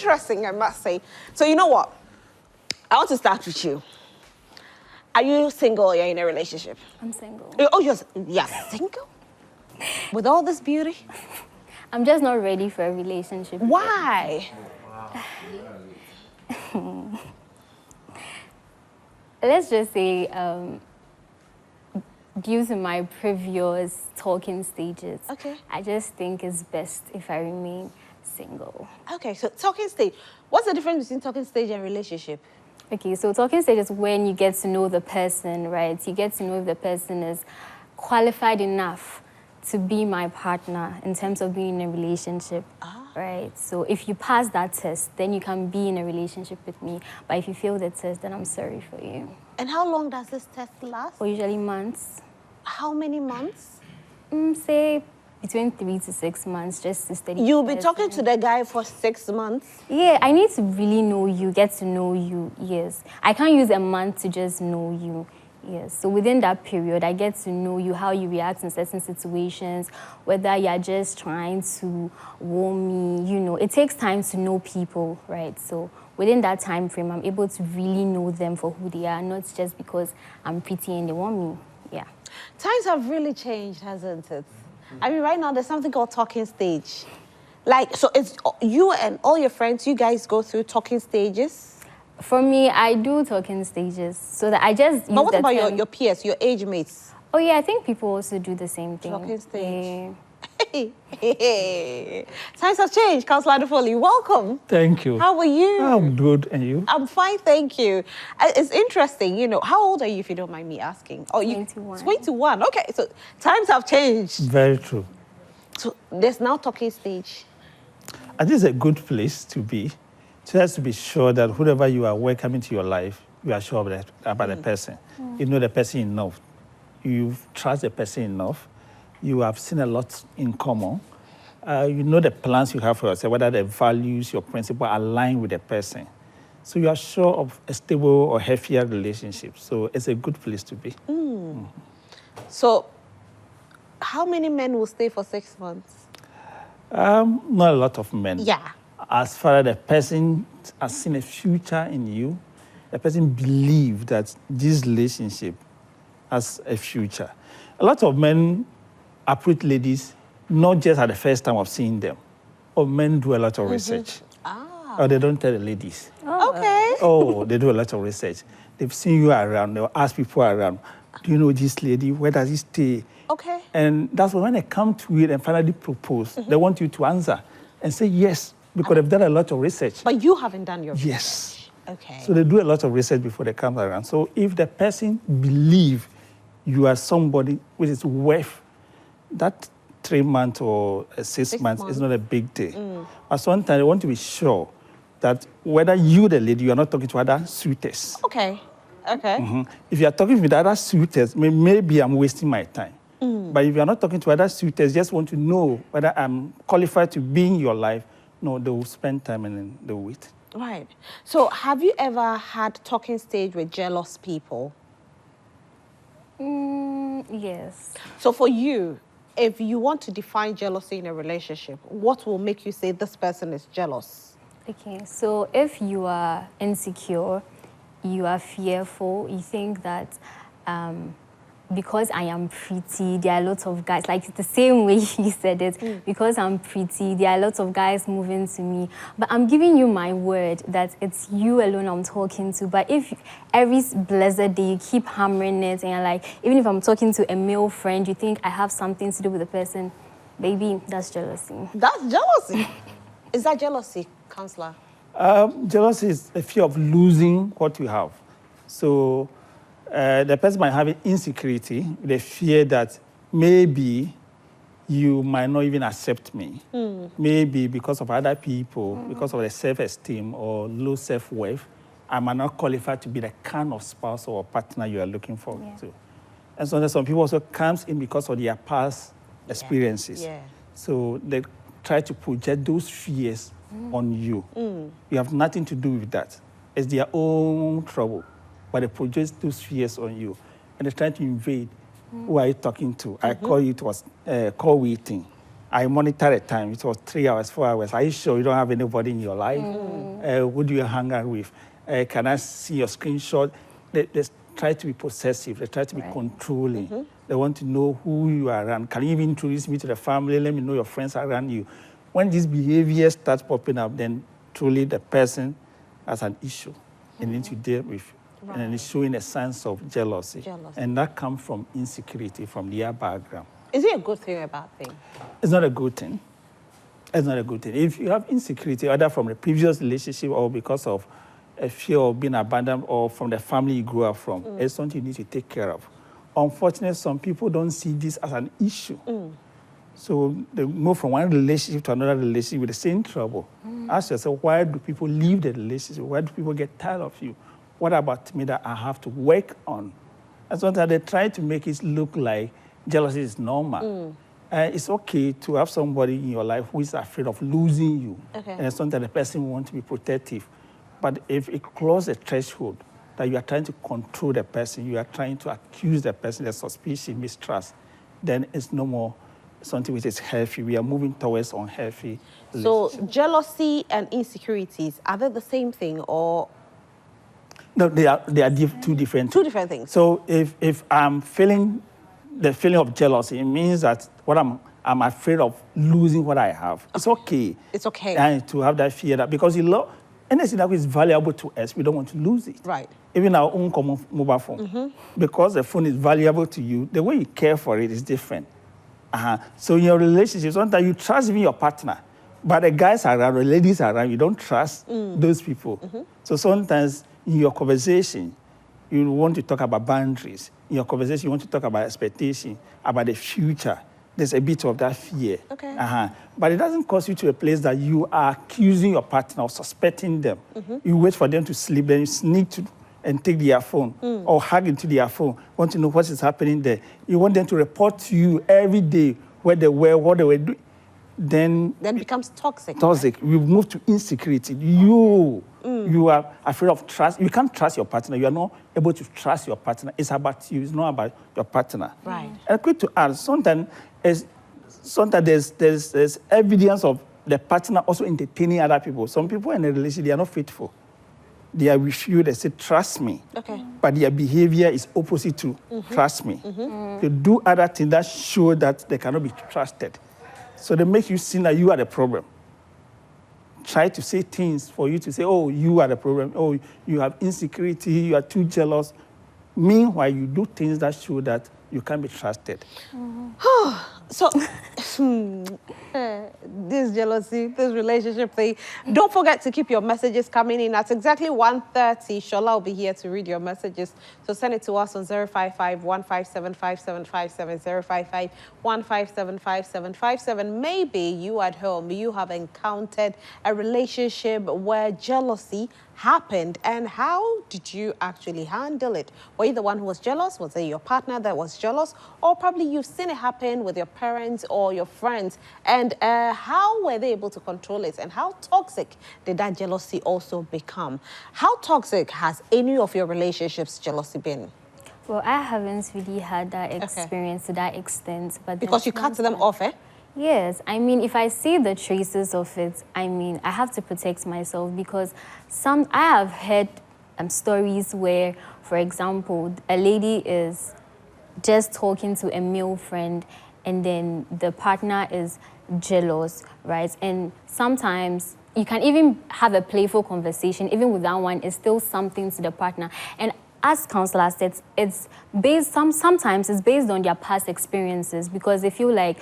interesting, I must say. So you know what? I want to start with you. Are you single or you're in a relationship? I'm single. Oh, you're single? With all this beauty? I'm just not ready for a relationship. Why? Let's just say, due to my previous talking stages, Okay. I just think it's best if I remain single. Okay, so talking stage. What's the difference between talking stage and relationship? Okay, so talking stage is when you get to know the person, right? You get to know if the person is qualified enough to be my partner in terms of being in a relationship, right? So if you pass that test, then you can be in a relationship with me. But if you fail the test, then I'm sorry for you. And how long does this test last? For usually months. How many months? Say between 3 to 6 months, just to study. You'll be talking to the guy for 6 months? Yeah, I need to really know you, get to know you, yes. I can't use a month to just know you, yes. So within that period, I get to know you, how you react in certain situations, whether you're just trying to warm me, you know. It takes time to know people, right? So within that time frame, I'm able to really know them for who they are, not just because I'm pretty and they want me, yeah. Times have really changed, hasn't it? I mean, right now, there's something called talking stage. Like, so it's you and all your friends, you guys go through talking stages? For me, I do talking stages, so that I just use But what the about term. your peers, your age mates? Oh, yeah, I think people also do the same thing. Talking stage. Yeah. Times have changed. Councillor Adefoli, welcome. Thank you. How are you? I'm good, and you? I'm fine, thank you. It's interesting, you know. How old are you, if you don't mind me asking? Oh, 21. 21. Okay, so times have changed. Very true. So there's now talking stage. And this is a good place to be. Just to be sure that whoever you are welcoming to your life, you are sure about the person. You know the person enough. You trust the person enough. You have seen a lot in common. You know the plans you have for yourself, whether the values, your principles align with the person. So you are sure of a stable or healthier relationship. So it's a good place to be. So how many men will stay for 6 months? Not a lot of men. Yeah. As far as the person has seen a future in you, the person believes that this relationship has a future. A lot of men approach ladies not just at the first time of seeing them. Or men do a lot of research. Or they don't tell the ladies. Okay. Oh, they do a lot of research. They've seen you around. They'll ask people around, do you know this lady? Where does he stay? Okay. And that's when they come to you and finally propose, they want you to answer and say yes, because they've done a lot of research. But you haven't done your Yes. research. Okay. So they do a lot of research before they come around. So if the person believes you are somebody which is worth that 3 months or 6 months is not a big deal. But sometimes they want to be sure that whether you, the lady, you are not talking to other suitors. Okay. Okay. If you are talking with other suitors, maybe I'm wasting my time. But if you are not talking to other suitors, just want to know whether I'm qualified to be in your life, no, they will spend time and then they will wait. Right. So have you ever had talking stage with jealous people? Yes. So for you, if you want to define jealousy in a relationship, what will make you say this person is jealous? Okay, so if you are insecure, you are fearful, you think that because I am pretty, there are lots of guys, like the same way you said it, because I'm pretty, there are lots of guys moving to me. But I'm giving you my word that it's you alone I'm talking to. But if every blessed day you keep hammering it and you're like, even if I'm talking to a male friend, you think I have something to do with the person, baby, that's jealousy. That's jealousy. Is that jealousy, Counselor? Jealousy is a fear of losing what you have. So the person might have insecurity, the fear that maybe you might not even accept me. Maybe because of other people, because of the self-esteem or low self-worth, I might not qualify to be the kind of spouse or partner you are looking for. To. And so some people also comes in because of their past experiences. So they try to project those fears on you. You have nothing to do with that. It's their own trouble. But they project those fears on you. And they try to invade. Who are you talking to? I call you, it was call waiting. I monitor the time. It was 3 hours, 4 hours. Are you sure you don't have anybody in your life? Who do you hang out with? Can I see your screenshot? They try to be possessive. They try to be controlling. They want to know who you are around. Can you even introduce me to the family? Let me know your friends around you. When this behavior starts popping up, then truly the person has an issue and needs to deal with. Right. And it's showing a sense of jealousy. And that comes from insecurity, from their background. Is it a good thing or a bad thing? It's not a good thing. It's not a good thing. If you have insecurity, either from the previous relationship or because of a fear of being abandoned or from the family you grew up from, it's something you need to take care of. Unfortunately, some people don't see this as an issue. So they move from one relationship to another relationship with the same trouble. Ask yourself, why do people leave the relationship? Why do people get tired of you? What about me that I have to work on? And sometimes they try to make it look like jealousy is normal. It's okay to have somebody in your life who is afraid of losing you. And sometimes the person wants to be protective. But if it crosses a threshold that you are trying to control the person, you are trying to accuse the person, the suspicion, mistrust, then it's no more something which is healthy. We are moving towards unhealthy. So jealousy and insecurities, are they the same thing or? No, they are two different things. Two different things. So if I'm feeling the feeling of jealousy, it means that what I'm afraid of losing what I have. It's okay. It's okay. And to have that fear, that because you love anything that is valuable to us, we don't want to lose it. Right. Even our own common mobile phone. Because the phone is valuable to you, the way you care for it is different. So in your relationship, sometimes you trust even your partner, but the guys around, the ladies around, you don't trust those people. So sometimes in your conversation, you want to talk about boundaries. In your conversation, you want to talk about expectation, about the future. There's a bit of that fear. But it doesn't cause you to a place that you are accusing your partner or suspecting them. You wait for them to sleep, then you sneak to and take their phone or hug into their phone, want to know what is happening there. You want them to report to you every day where they were, what they were doing. Then it becomes toxic. Toxic. Right? We move to insecurity. You are afraid of trust. You can't trust your partner. You are not able to trust your partner. It's about you. It's not about your partner. Right. And quick to add, sometimes there's evidence of the partner also entertaining other people. Some people in a relationship, they are not faithful. They are with you, they say, trust me. But their behavior is opposite to trust me. They do other things that show that they cannot be trusted. So they make you seem like you are the problem. Try to say things for you to say, oh, you are the problem. Oh, you have insecurity, you are too jealous. Meanwhile, you do things that show that you can't be trusted. So, this jealousy, this relationship thing, don't forget to keep your messages coming in. At exactly 1:30, Shola will be here to read your messages. So send it to us on 055-157-5757, 055-157-5757. Maybe you at home, you have encountered a relationship where jealousy happened, and how did you actually handle it? Were you the one who was jealous? Was it your partner that was jealous? Or probably you've seen it happen with your parents or your friends, and how were they able to control it, and how toxic did that jealousy also become? How toxic has any of your relationships jealousy been? Well, I haven't really had that experience to that extent. But because you cut them off, eh? Yes, I mean, if I see the traces of it, I mean, I have to protect myself, because I have heard stories where, for example, a lady is just talking to a male friend and then the partner is jealous, right? And sometimes you can even have a playful conversation, even with that one, it's still something to the partner. And as counselor said, it's based, sometimes it's based on their past experiences, because they feel like,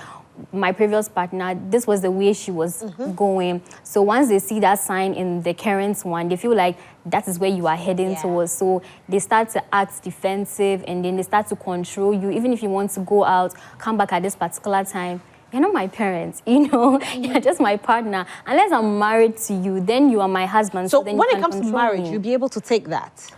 my previous partner, this was the way she was going. So once they see that sign in the current one, they feel like that is where you are heading towards. So they start to act defensive, and then they start to control you. Even if you want to go out, come back at this particular time, you're not my parents, you know, you're just my partner. Unless I'm married to you, then you are my husband. So then when it comes to marriage, you'll be able to take that?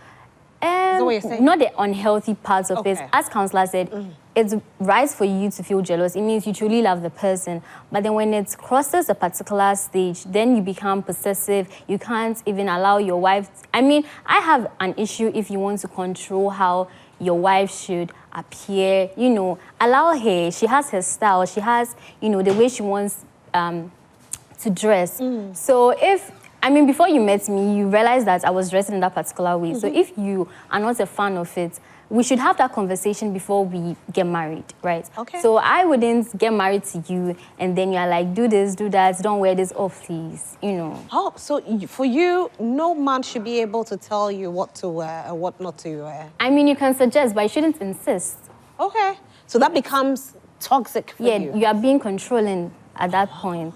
Is that what you're saying? Not the unhealthy parts of it. As counselor said, it's right for you to feel jealous. It means you truly love the person. But then when it crosses a particular stage, then you become possessive. You can't even allow your wife. I mean, I have an issue if you want to control how your wife should appear, you know, allow her. She has her style. She has, you know, the way she wants to dress. So if, I mean, before you met me, you realized that I was dressing in that particular way. So if you are not a fan of it, we should have that conversation before we get married, right? Okay. So I wouldn't get married to you and then you're like, do this, do that, don't wear this off, please, you know. Oh, so for you, no man should be able to tell you what to wear or what not to wear. I mean, you can suggest, but you shouldn't insist. Okay. So that becomes toxic for you. Yeah, you are being controlling at that point.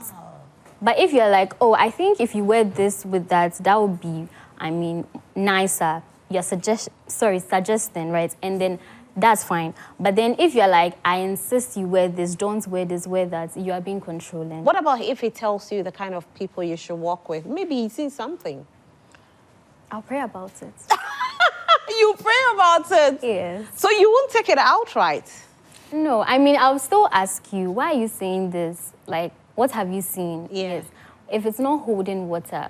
But if you're like, oh, I think if you wear this with that, that would be, I mean, nicer. You're suggesting, right? And then that's fine. But then if you're like, I insist you wear this, don't wear this, wear that, you are being controlling. What about if he tells you the kind of people you should walk with? Maybe he sees something. I'll pray about it. You pray about it? Yes. So you won't take it outright? No, I mean, I'll still ask you, why are you saying this? Like, what have you seen? Yeah. Yes. If it's not holding water,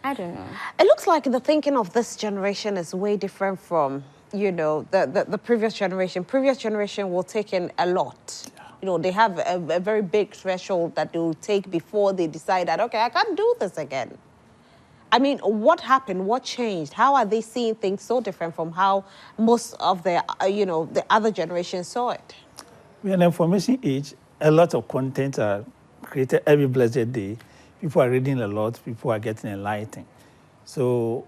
I don't know. It looks like the thinking of this generation is way different from, you know, the previous generation. Previous generation will take in a lot. You know, they have a very big threshold that they will take before they decide that, okay, I can't do this again. I mean, what happened? What changed? How are they seeing things so different from how most of the, you know, the other generation saw it? We're in an information age. A lot of content are created every blessed day. People are reading a lot. People are getting enlightened. So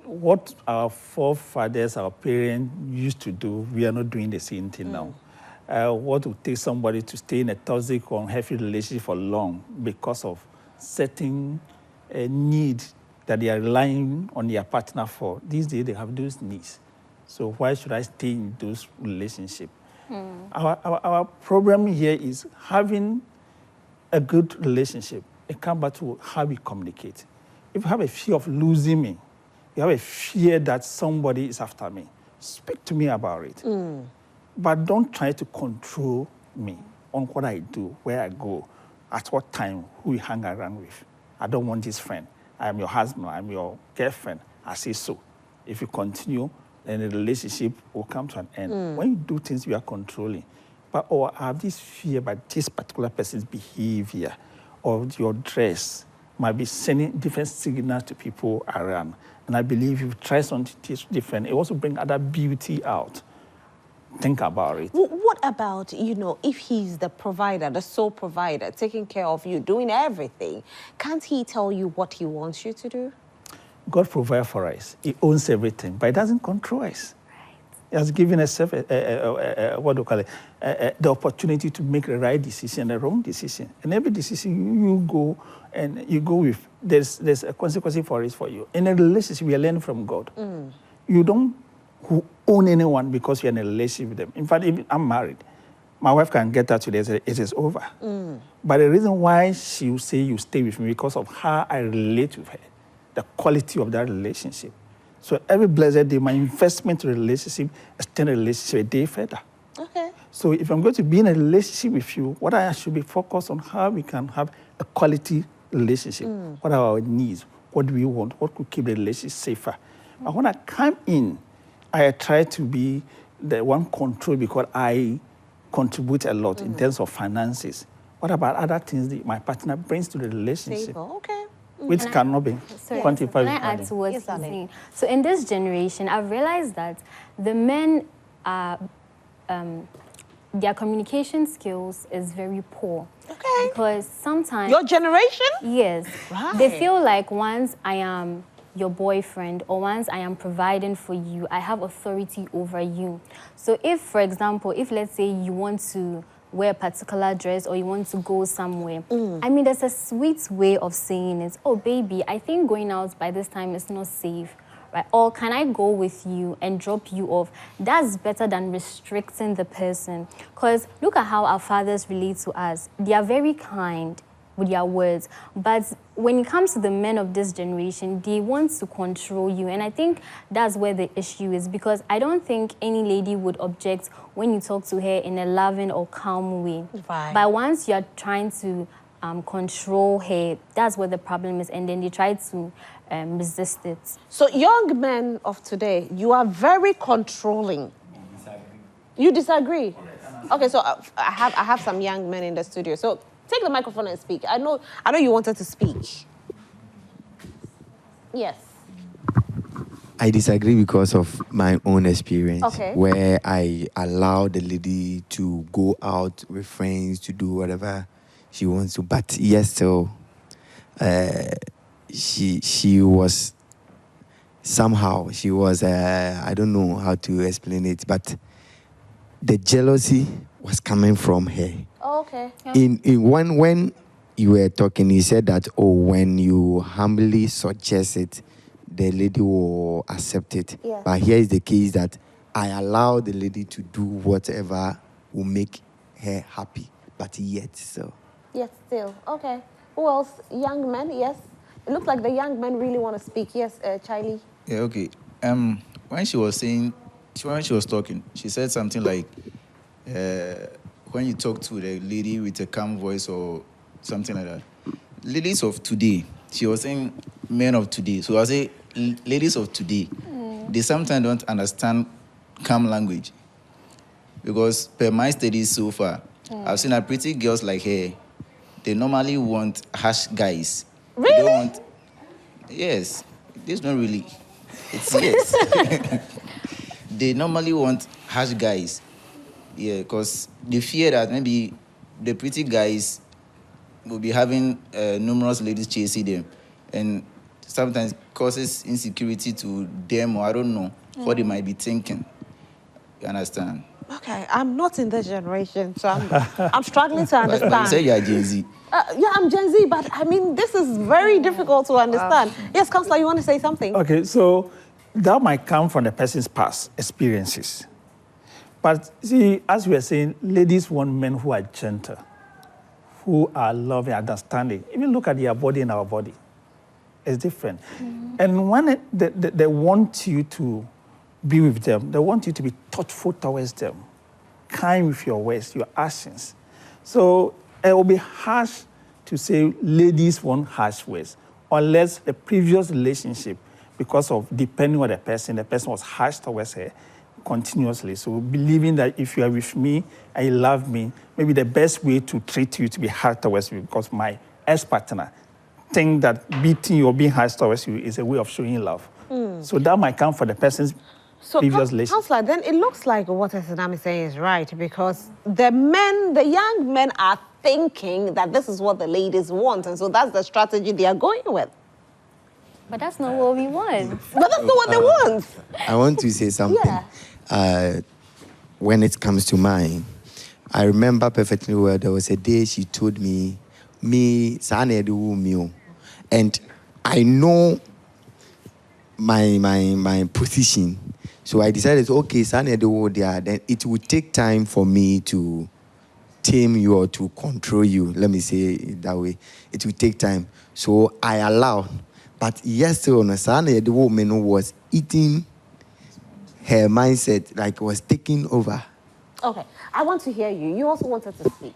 what our forefathers, our parents used to do, we are not doing the same thing now. What would take somebody to stay in a toxic or unhealthy relationship for long because of certain need that they are relying on their partner for. These days, they have those needs. So why should I stay in those relationships? Our problem here is having a good relationship. It comes back to how we communicate. If you have a fear of losing me, you have a fear that somebody is after me, speak to me about it. But don't try to control me on what I do, where I go, at what time, who we hang around with. I don't want this friend. I am your husband. I am your girlfriend. I say so. If you continue, then the relationship will come to an end. When you do things, you are controlling. But or I have this fear by this particular person's behavior or your dress might be sending different signals to people around. And I believe if you try something different, it also brings other beauty out. Think about it. What about, you know, if he's the provider, the sole provider, taking care of you, doing everything, can't he tell you what he wants you to do? God provides for us. He owns everything, but he doesn't control us. He has given us what do you call it? The opportunity to make the right decision, the wrong decision. And every decision you go and you go with, there's a consequence for it for you. In a relationship, we are learning from God. You don't own anyone because you're in a relationship with them. In fact, if I'm married, my wife can get that today and say, it is over. But the reason why she will say you stay with me because of how I relate with her, the quality of that relationship. So every blessed day, my investment in a relationship, extend a relationship a day further. Okay. So if I'm going to be in a relationship with you, what I should be focused on how we can have a quality relationship. What are our needs? What do we want? What could keep the relationship safer? But when I come in, I try to be the one control because I contribute a lot in terms of finances. What about other things that my partner brings to the relationship? Stable. Okay. Which cannot be quantified. Can I add to what he's saying? So in this generation, I've realized that the men are, their communication skills is very poor. Okay. Because sometimes... Your generation? Yes. Right. They feel like once I am your boyfriend or once I am providing for you, I have authority over you. So if, for example, if let's say you want to wear a particular dress or you want to go somewhere. I mean, there's a sweet way of saying it. Oh, baby, I think going out by this time is not safe, right? Or can I go with you and drop you off? That's better than restricting the person. Because look at how our fathers relate to us. They are very kind with their words. But when it comes to the men of this generation, they want to control you. And I think that's where the issue is, because I don't think any lady would object when you talk to her in a loving or calm way. Right. But once you're trying to control her, that's where the problem is. And then they try to resist it. So young men of today, you are very controlling. You disagree? Okay, so I have some young men in the studio. So take the microphone and speak. I know you wanted to speak. Yes. I disagree because of my own experience. Okay. Where I allow the lady to go out with friends to do whatever she wants to. But yes, so she was somehow, I don't know how to explain it, but the jealousy was coming from her. Oh, okay. Yeah. When you were talking, you said that, when you humbly suggest it, the lady will accept it. Yeah. But here is the case that I allow the lady to do whatever will make her happy. But yet, so. Yes, still. Okay. Who else? Young men, yes. It looks like the young men really want to speak. Yes, Charlie. Yeah, okay. When she was talking, she said something like, when you talk to the lady with a calm voice or something like that. Ladies of today, she was saying men of today. So I say ladies of today, they sometimes don't understand calm language. Because per my studies so far, I've seen that pretty girls like her, they normally want harsh guys. Really? They don't want, yes, this not really. It's yes. They normally want harsh guys. Yeah, because they fear that maybe the pretty guys will be having numerous ladies chasing them, and sometimes causes insecurity to them, or I don't know what they might be thinking. You understand? Okay, I'm not in this generation, so I'm struggling to understand. But you say you are Gen Z. Yeah, I'm Gen Z, but I mean, this is very difficult to understand. Yes, Counselor, you want to say something? Okay, so that might come from the person's past experiences. But see, as we are saying, ladies want men who are gentle, who are loving, understanding. Even look at their body and our body. It's different. Mm-hmm. And when they want you to be with them, they want you to be thoughtful towards them, kind with your words, your actions. So it will be harsh to say ladies want harsh words, unless the previous relationship, because of depending on the person was harsh towards her continuously. So believing that if you are with me and you love me, maybe the best way to treat you to be harsh towards me, because my ex-partner think that beating you or being harsh towards you is a way of showing love. So that might come from the person's previous relationship. Counselor, then it looks like what Esinam is saying is right, because the young men are thinking that this is what the ladies want, and so that's the strategy they are going with. But that's not what we want. But that's not what they want. I want to say something. Yeah. When it comes to mine, I remember perfectly well, there was a day she told me, and I know my position. So I decided, okay, then it would take time for me to tame you or to control you. Let me say it that way. It will take time. So I allowed. But yesterday, the woman who was eating her mindset, like was taking over. Okay, I want to hear you. You also wanted to speak.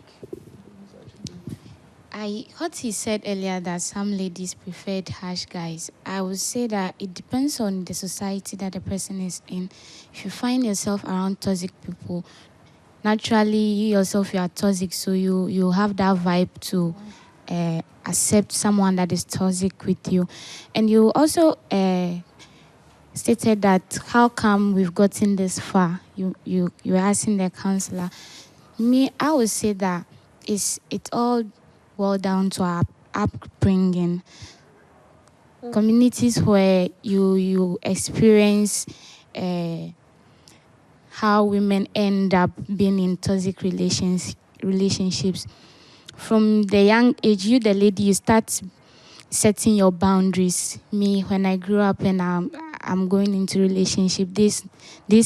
What he said earlier that some ladies preferred harsh guys, I would say that it depends on the society that the person is in. If you find yourself around toxic people, naturally you yourself, you are toxic, so you have that vibe to accept someone that is toxic with you. And you also stated that how come we've gotten this far? You were asking the counselor. Me, I would say that it all boil down to our upbringing. Communities where you experience how women end up being in toxic relationships. From the young age, you, the lady, you start setting your boundaries. Me, when I grew up and I'm going into relationship, this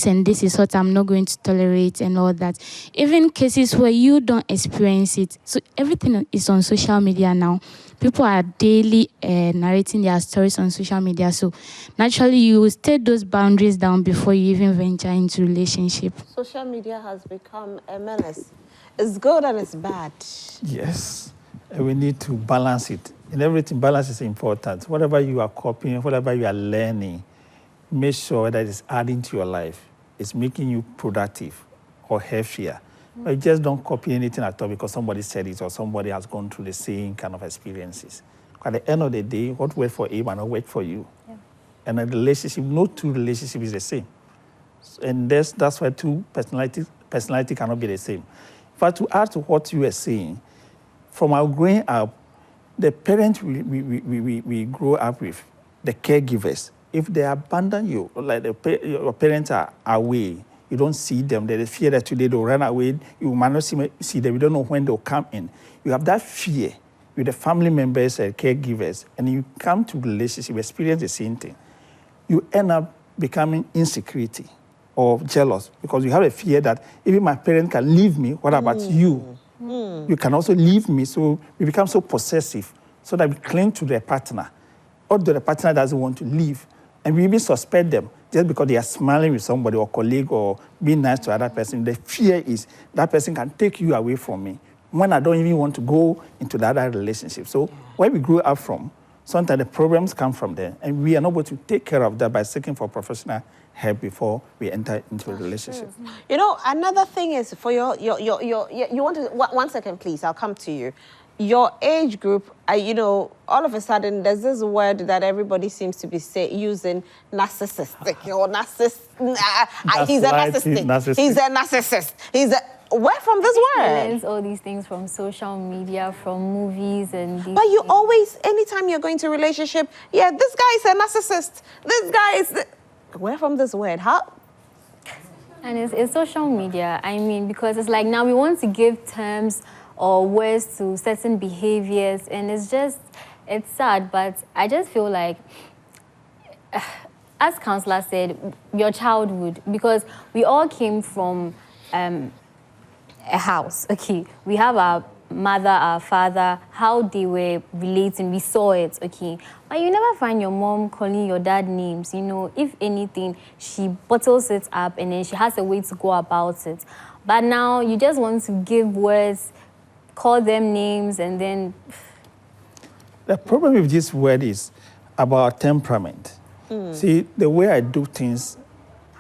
and this is what I'm not going to tolerate and all that. Even cases where you don't experience it. So everything is on social media now. People are daily narrating their stories on social media. So naturally, you will state those boundaries down before you even venture into relationship. Social media has become a menace. It's good and it's bad. Yes, and we need to balance it. In everything, balance is important. Whatever you are copying, whatever you are learning, make sure that it's adding to your life. It's making you productive. or her fear. But just don't copy anything at all because somebody said it or somebody has gone through the same kind of experiences. At the end of the day, what worked for him might not work for you. Yeah. And a relationship, no two relationship is the same. And that's why two personality cannot be the same. But to add to what you were saying, from our growing up, the parents we grow up with, the caregivers, if they abandon you, like your parents are away, you don't see them, there's fear that today they'll run away, you might not see them, you don't know when they'll come in. You have that fear with the family members and caregivers, and you come to relationship, experience the same thing. You end up becoming insecurity or jealous because you have a fear that even my parents can leave me, what about you? You can also leave me, so we become so possessive so that we cling to their partner, although the partner doesn't want to leave. And we even suspect them just because they are smiling with somebody or colleague or being nice to another person. The fear is that person can take you away from me when I don't even want to go into that other relationship. So where we grew up from, sometimes the problems come from there, and we are not able to take care of that by seeking for professional help before we enter into a relationship. You know, another thing is for you want to, 1 second, please, I'll come to you. Your age group, you know, all of a sudden there's this word that everybody seems to be using, narcissistic or he's a narcissist. He's a narcissist. Where from this word? He learns all these things from social media, from movies, and these But you always, anytime you're going to a relationship, yeah, this guy is a narcissist. This guy is. Where from this word? How? And it's social media. I mean, because it's like now we want to give terms or words to certain behaviors, and it's sad, but I just feel like, as Counselor said, your childhood, because we all came from a house, okay? We have our mother, our father, how they were relating, we saw it, okay? But you never find your mom calling your dad names, you know. If anything, she bottles it up and then she has a way to go about it. But now you just want to give words, call them names, and then... The problem with this word is about temperament. See, the way I do things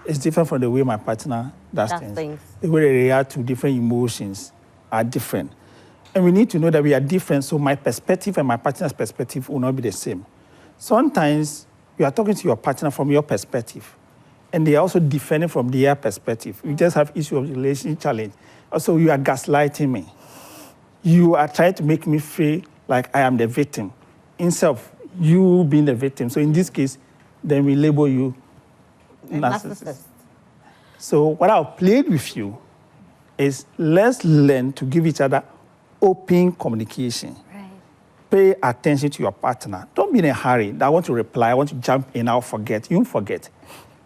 is different from the way my partner does things. The way they react to different emotions are different. And we need to know that we are different, so my perspective and my partner's perspective will not be the same. Sometimes you are talking to your partner from your perspective, and they are also defending from their perspective. We just have issue of relationship challenge. Also, you are gaslighting me. You are trying to make me feel like I am the victim, instead of you being the victim. So in this case, then we label you narcissist. So what I'll play with you is let's learn to give each other open communication. Right. Pay attention to your partner. Don't be in a hurry. I want to reply. I want to jump in. I'll forget. You won't forget.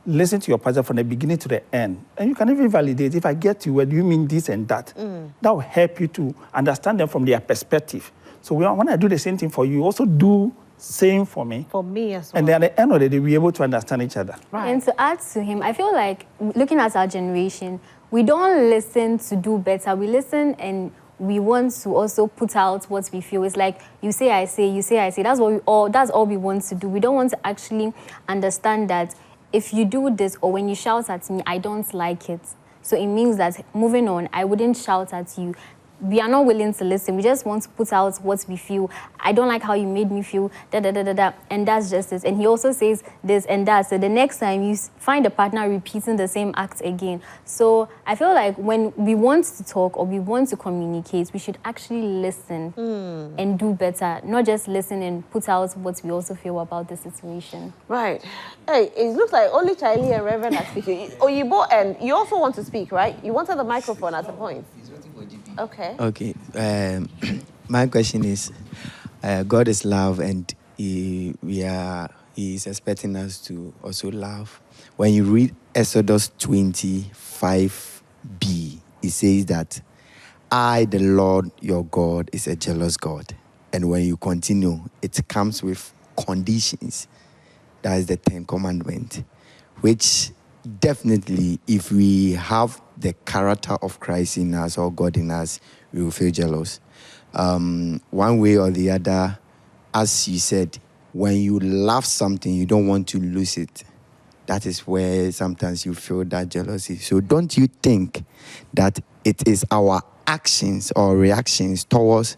Listen to your partner from the beginning to the end. And you can even validate. If I get you, what do you mean this and that? That will help you to understand them from their perspective. So when I do the same thing for you, also do same for me. For me as well. And then at the end of the day, we're able to understand each other. Right. And to add to him, I feel like looking at our generation, we don't listen to do better. We listen and we want to also put out what we feel. It's like you say, I say, you say, I say. That's all we want to do. We don't want to actually understand that if you do this or when you shout at me, I don't like it. So it means that moving on, I wouldn't shout at you. We are not willing to listen. We just want to put out what we feel. I don't like how you made me feel, and that's just it. And he also says this and that. So the next time you find a partner repeating the same act again. So I feel like when we want to talk or we want to communicate, we should actually listen and do better, not just listen and put out what we also feel about the situation. Right. Hey, it looks like only Charlie and Reverend are speaking. Oyibo, and you also want to speak, right? You wanted the microphone at the point. Okay. Okay. My question is, God is love, and He is expecting us to also love. When you read Exodus 25b, it says that I, the Lord your God, is a jealous God. And when you continue, it comes with conditions. That is the 10th commandment, which definitely, if we have the character of Christ in us or God in us, we will feel jealous. One way or the other, as you said, when you love something, you don't want to lose it. that is where sometimes you feel that jealousy. So don't you think that it is our actions or reactions towards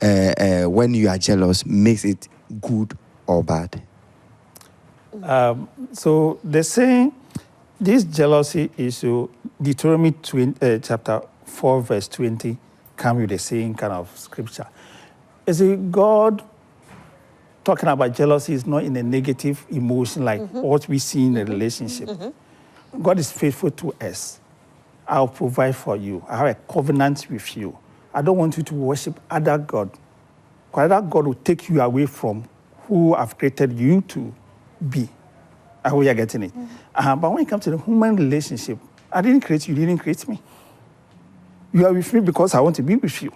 when you are jealous makes it good or bad? So the saying, this jealousy issue, Deuteronomy chapter 4, verse 20, come with the same kind of scripture. You see, God talking about jealousy is not in a negative emotion like what we see in a relationship. God is faithful to us. I'll provide for you. I have a covenant with you. I don't want you to worship other God. Because other God will take you away from who I've created you to be. I hope you're getting it. But when it comes to the human relationship, I didn't create you, you didn't create me. You are with me because I want to be with you.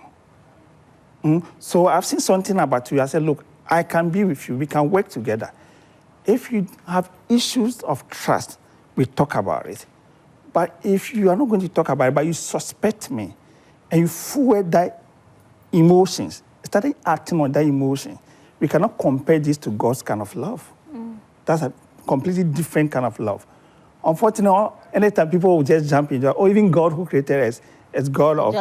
So I've seen something about you. I said, look, I can be with you. We can work together. If you have issues of trust, we talk about it. But if you are not going to talk about it, but you suspect me, and you fuel that emotions, starting acting on that emotion, we cannot compare this to God's kind of love. That's a completely different kind of love. Unfortunately, anytime people will just jump into, or even God who created us, is God of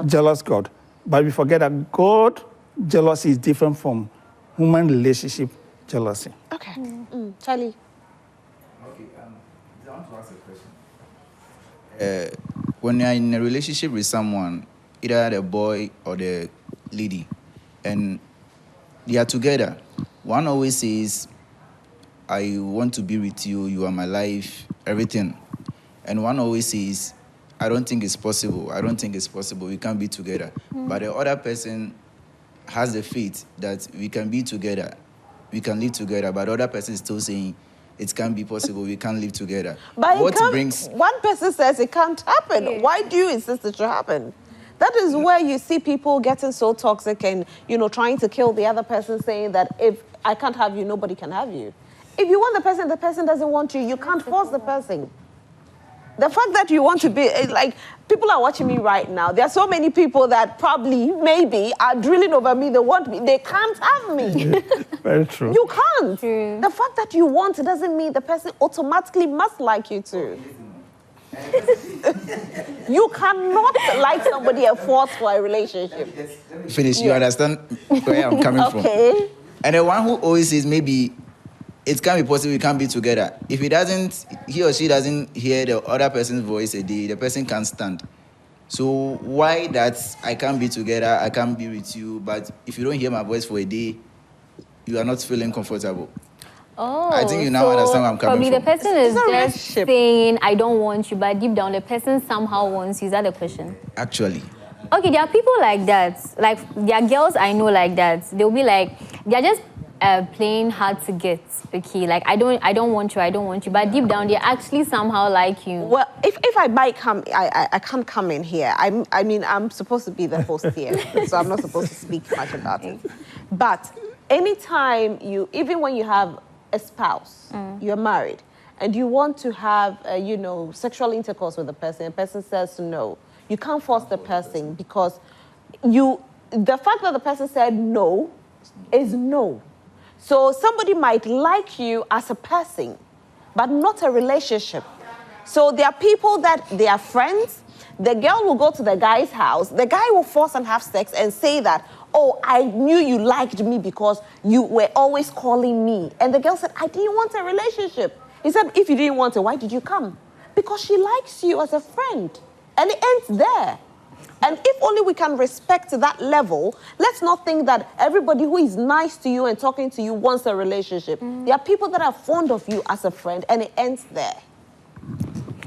jealous God. But we forget that God jealousy is different from human relationship jealousy. Okay. Charlie. Okay, I want to ask a question. When you're in a relationship with someone, either the boy or the lady, and they are together, one always says, I want to be with you, you are my life, everything. And one always says, I don't think it's possible. I don't think it's possible. We can't be together. But the other person has the faith that we can be together. We can live together. But the other person is still saying, it can't be possible. We can't live together. But one person says it can't happen. Yeah. Why do you insist it should happen? That is where you see people getting so toxic and, trying to kill the other person, saying that if I can't have you, nobody can have you. If you want the person doesn't want you, you can't force the person. The fact that you want to be, like, people are watching me right now. There are so many people that probably, maybe, are drilling over me. They want me. They can't have me. Very true. You can't. True. The fact that you want doesn't mean the person automatically must like you too. You cannot like somebody and force for a relationship. Finish. You understand where I'm coming from? Okay. And the one who always says maybe it can't be possible, we can't be together. If he or she doesn't hear the other person's voice a day, the person can't stand. So why that I can't be together, I can't be with you, but if you don't hear my voice for a day, you are not feeling comfortable. Oh, I think you now understand where I'm coming from. Probably the person is just saying, I don't want you, but deep down the person somehow wants you. Is that the question? Actually. Okay, there are people like that. Like, there are girls I know like that. They'll be like, they're just playing hard to get. Okay, like I don't want you, but deep down they actually somehow like you. Well, if I might come, I can't come in here. I'm supposed to be the host here, so I'm not supposed to speak much about it. But anytime even when you have a spouse, you're married, and you want to have sexual intercourse with the person says no. You can't force the person because the fact that the person said no is no. So somebody might like you as a person, but not a relationship. So there are people that they are friends. The girl will go to the guy's house. The guy will force and have sex and say that, oh, I knew you liked me because you were always calling me. And the girl said, I didn't want a relationship. He said, if you didn't want it, why did you come? Because she likes you as a friend. And it ends there. And if only we can respect that level, let's not think that everybody who is nice to you and talking to you wants a relationship. There are people that are fond of you as a friend, and it ends there.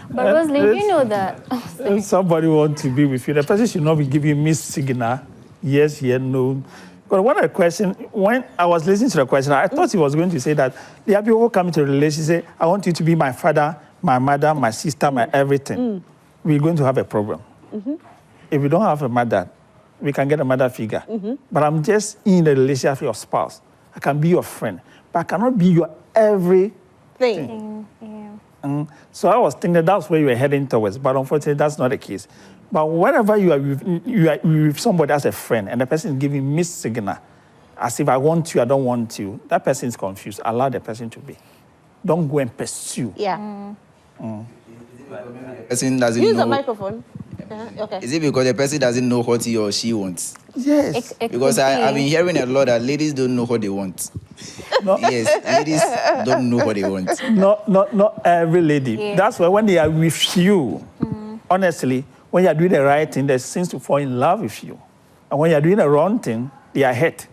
But Rosalie, you know that... If somebody wants to be with you, the person should not be giving mixed signal, yes, no. But when I was listening to the question, I thought he was going to say that there are people who come into a relationship, say, I want you to be my father, my mother, my sister, my everything. We're going to have a problem. If we don't have a mother, we can get a mother figure. But I'm just in a relationship with your spouse. I can be your friend, but I cannot be your everything. So I was thinking that's where you were heading towards, but unfortunately that's not the case. But whenever you are with somebody as a friend and the person is giving mixed signal, as if I want you, I don't want you, that person is confused. Allow the person to be. don't go and pursue. Yeah. The person doesn't Use know. the microphone. Okay. Is it because the person doesn't know what he or she wants? Yes. Because I've been hearing a lot that ladies don't know what they want. No. Yes, ladies don't know what they want. Not every lady. Yeah. That's why when they are with you, honestly, when you are doing the right thing, they seem to fall in love with you. And when you are doing the wrong thing, they are hurt.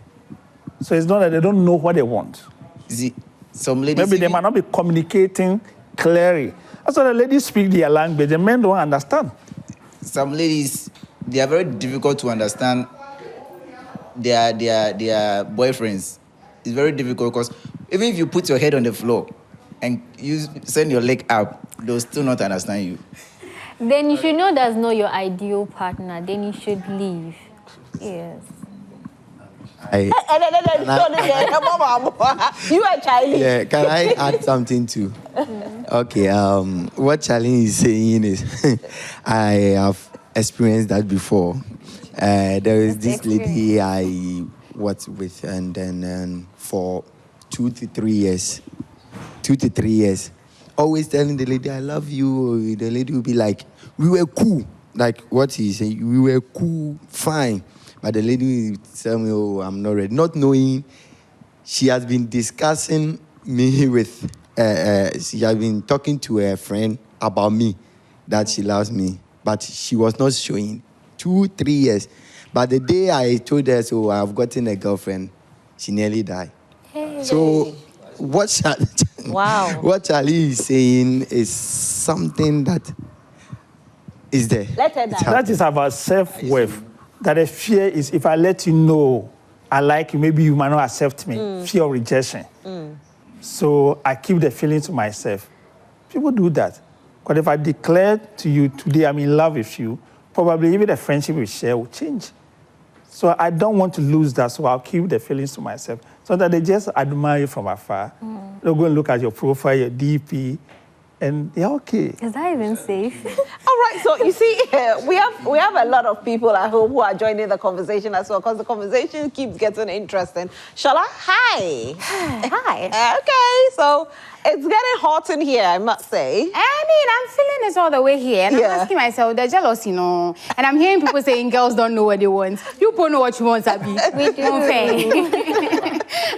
So it's not that they don't know what they want. See, some ladies Maybe they might not be communicating clearly. That's why the ladies speak their language. The men don't understand. Some ladies, they are very difficult to understand their boyfriends. It's very difficult because even if you put your head on the floor and you send your leg up, they'll still not understand you. Then you should know that's not your ideal partner. Then you should leave. Yes. You are Chinese. Yeah, can I add something too? Okay, what Charlie is saying is, I have experienced that before. There is this lady I was with, and then for 2 to 3 years, always telling the lady, I love you. The lady will be like, we were cool. Like what he said, we were cool, fine. But the lady will tell me, oh, I'm not ready. Not knowing she has been discussing me with, she has been talking to her friend about me, that she loves me. But she was not showing. 2, 3 years. But the day I told her, so I've gotten a girlfriend, she nearly died. Hey. So what Charlie is saying is something that is there. Let her die. That is about self-worth. That the fear is, if I let you know I like you, maybe you might not accept me. Fear of rejection. So I keep the feeling to myself. People do that. Because if I declare to you today I'm in love with you, probably even the friendship we share will change. So I don't want to lose that, so I'll keep the feelings to myself. So that they just admire you from afar. They'll go and look at your profile, your DP, and they're okay. Is that even safe? All right, so you see, we have a lot of people at home who are joining the conversation as well, because the conversation keeps getting interesting. Shala, hi. Hi. Okay, so it's getting hot in here, I must say. I mean, I'm feeling this all the way here, and Yeah. I'm asking myself, they're jealous, you know. And I'm hearing people saying girls don't know what they want. You people know what you want, Abby. We do.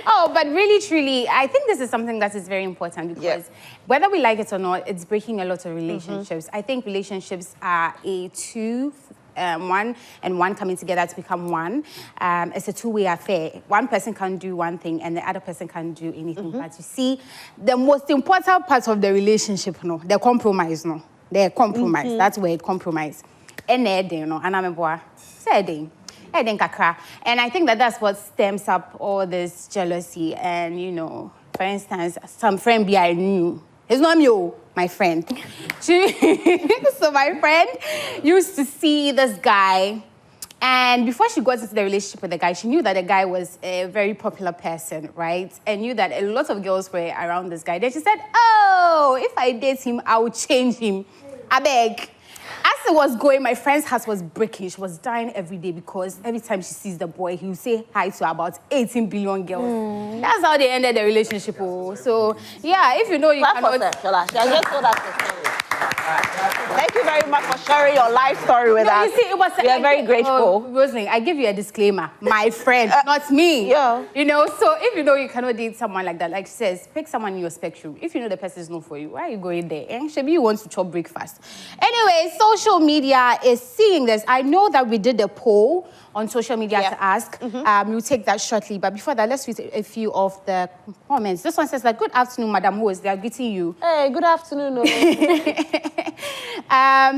Oh, but really, truly, I think this is something that is very important because whether we like it or not, it's breaking a lot of relationships. I think relationships are a two. One and one coming together to become one. It's a two-way affair. One person can do one thing and the other person can't do anything. But you see, the most important part of the relationship, no, the compromise, no, the compromise. That's where it compromise. And I think that's what stems up all this jealousy. And you know, for instance, some friend be I knew. It's not me, my friend. So my friend used to see this guy, and before she got into the relationship with the guy, she knew that the guy was a very popular person, right? And knew that a lot of girls were around this guy. Then she said, oh, if I date him, I will change him. I beg. As it was going, my friend's heart was breaking. She was dying every day because every time she sees the boy, he will say hi to about 18 billion girls. That's how they ended the relationship. Oh. So, yeah, if you know you cannot... Thank you very much for sharing your life story with us. You see, it was... We are very grateful. Rosalind, I give you a disclaimer. My friend, not me. Yeah. You know, so if you know you cannot date someone like that, like she says, pick someone in your spectrum. If you know the person is not for you, why are you going there? And maybe you want to chop breakfast. Anyway, social media is seeing this. I know that we did a poll on social media to ask. We'll take that shortly. But before that, let's read a few of the comments. This one says that, good afternoon, Madam Host. They are greeting you. Hey, good afternoon.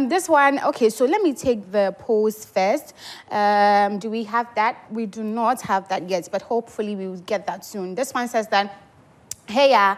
This one, okay, so let me take the polls first. Do we have that? We do not have that yet, but hopefully we will get that soon. This one says that, hey,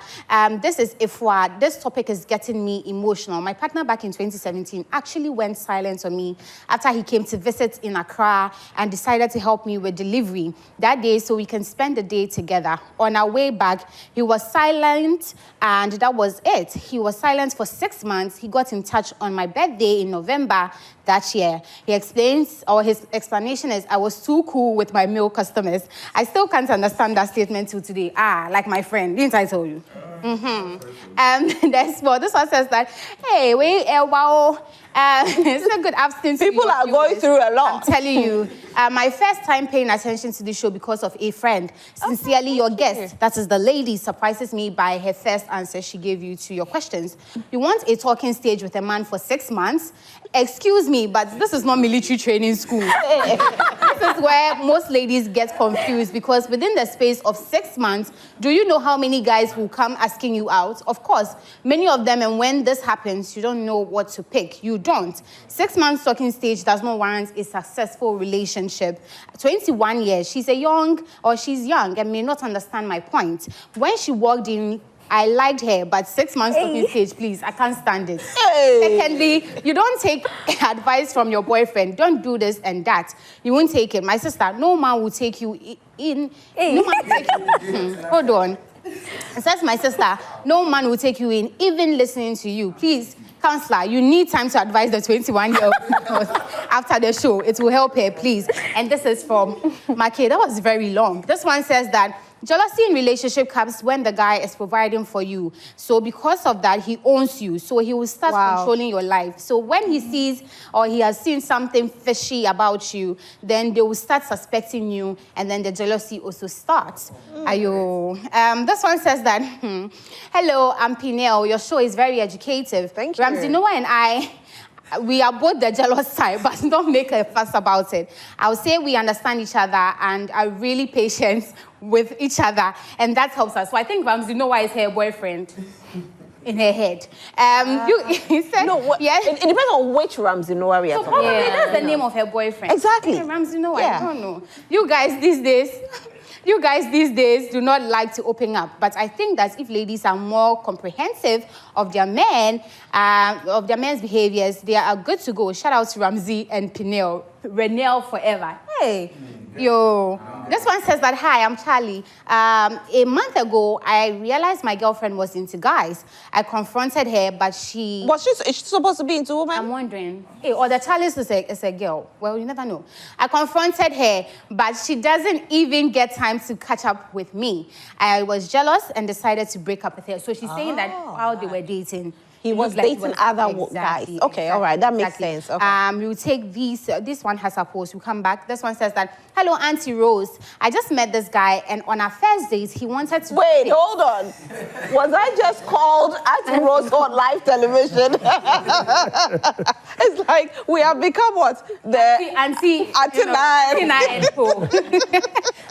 this is Ifwa. This topic is getting me emotional. My partner back in 2017 actually went silent on me after he came to visit in Accra and decided to help me with delivery that day so we can spend the day together. On our way back, he was silent and that was it. He was silent for 6 months. He got in touch on my birthday in November that year. He explains, or his explanation is, I was too cool with my male customers. I still can't understand that statement till today. Like my friend, didn't I tell you? There's more. This one says that, hey, wow, it's a good abstinence. People are going through a lot. I'm telling you, my first time paying attention to the show because of a friend. Sincerely, your guest, that is the lady, surprises me by her first answer she gave you to your questions. You want a talking stage with a man for 6 months? Excuse me, but this is not military training school. This is where most ladies get confused because within the space of 6 months, do you know how many guys will come asking you out? Of course, many of them, and when this happens, you don't know what to pick. You don't. 6 months talking stage does not warrant a successful relationship. 21 years, she's young and may not understand my point. When she walked in, I liked her, but 6 months talking stage, please, I can't stand it. Secondly, you don't take advice from your boyfriend. Don't do this and that. You won't take it. My sister, no man will take you in. No man will take you. Hold on. It says, my sister, no man will take you in, even listening to you. Please, counselor, you need time to advise the 21-year-old because after the show, it will help her, please. And this is from Maki. That was very long. This one says that jealousy in relationship comes when the guy is providing for you. So because of that, he owns you. So he will start controlling your life. So when he sees or he has seen something fishy about you, then they will start suspecting you, and then the jealousy also starts. Ayo. This one says that, hello, I'm Pinel. Your show is very educative. Thank you. Ramsey Noah and I, we are both the jealous side, but don't make a fuss about it. I would say we understand each other and are really patient with each other, and that helps us. So I think Ramsey Noah is her boyfriend in her head. He said, no, yes. It depends on which Ramsey Noah we are So talking probably about. that's the name of her boyfriend. Exactly. Ramsey Noah, Yeah. I don't know. You guys these days do not like to open up. But I think that if ladies are more comprehensive of their men, of their men's behaviors, they are good to go. Shout out to Ramsey and Pinel. Renelle forever. Hey. Yo, this one says that, hi, I'm Charlie. A month ago, I realized my girlfriend was into guys. I confronted her, but she... Is she supposed to be into women? I'm wondering. Hey, or the Charlie is a girl. Well, you never know. I confronted her, but she doesn't even get time to catch up with me. I was jealous and decided to break up with her. So she's saying that while they were dating, he was dating other guys. Okay, all right, that makes sense. Okay. We will take these. This one has a post. We come back. This one says that, hello, Auntie Rose. I just met this guy, and on our first date, he wanted to... Wait, hold on. Was I just called Auntie Rose on live television? It's like we have become what? Auntie Nine.